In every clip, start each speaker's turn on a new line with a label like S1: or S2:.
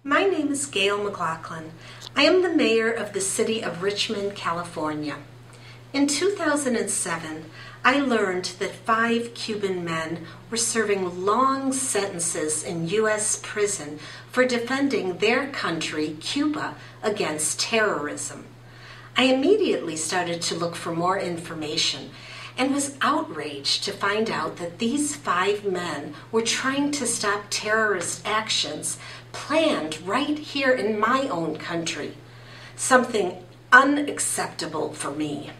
S1: My name is Gail McLaughlin. I am the mayor of the city of Richmond, California. In 2007, I learned that 5 Cuban men were serving long sentences in U.S. prison for defending their country, Cuba, against terrorism. I immediately started to look for more information and was outraged to find out that these 5 men were trying to stop terrorist actions planned right here in my own country, something unacceptable for me.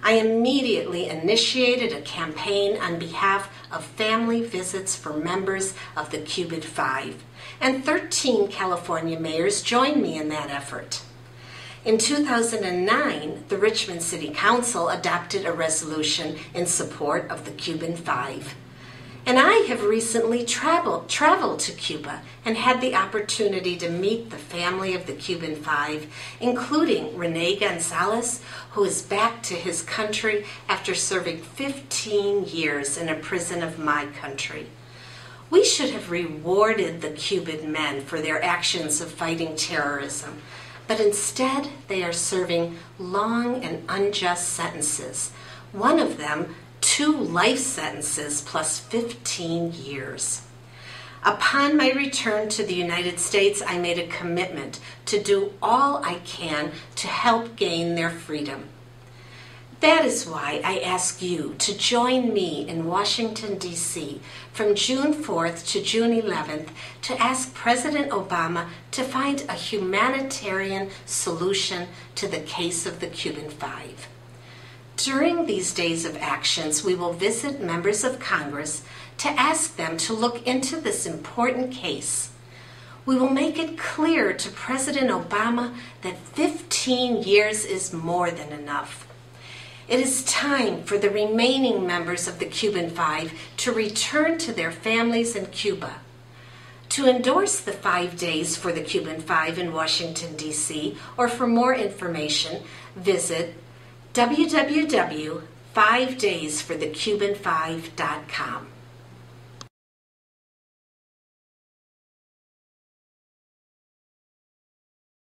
S1: I immediately initiated a campaign on behalf of family visits for members of the Cuban 5, and 13 California mayors joined me in that effort. In 2009, the Richmond City Council adopted a resolution in support of the Cuban 5. And I have recently traveled to Cuba and had the opportunity to meet the family of the Cuban 5, including Rene Gonzalez, who is back to his country after serving 15 years in a prison of my country. We should have rewarded the Cuban men for their actions of fighting terrorism, but instead they are serving long and unjust sentences, one of them 2 life sentences plus 15 years. Upon my return to the United States, I made a commitment to do all I can to help gain their freedom. That is why I ask you to join me in Washington, D.C. from June 4th to June 11th to ask President Obama to find a humanitarian solution to the case of the Cuban 5. During these days of actions, we will visit members of Congress to ask them to look into this important case. We will make it clear to President Obama that 15 years is more than enough. It is time for the remaining members of the Cuban 5 to return to their families in Cuba. To endorse the 5 days for the Cuban 5 in Washington, D.C., or for more information, visit www.5daysforthecuban5.com.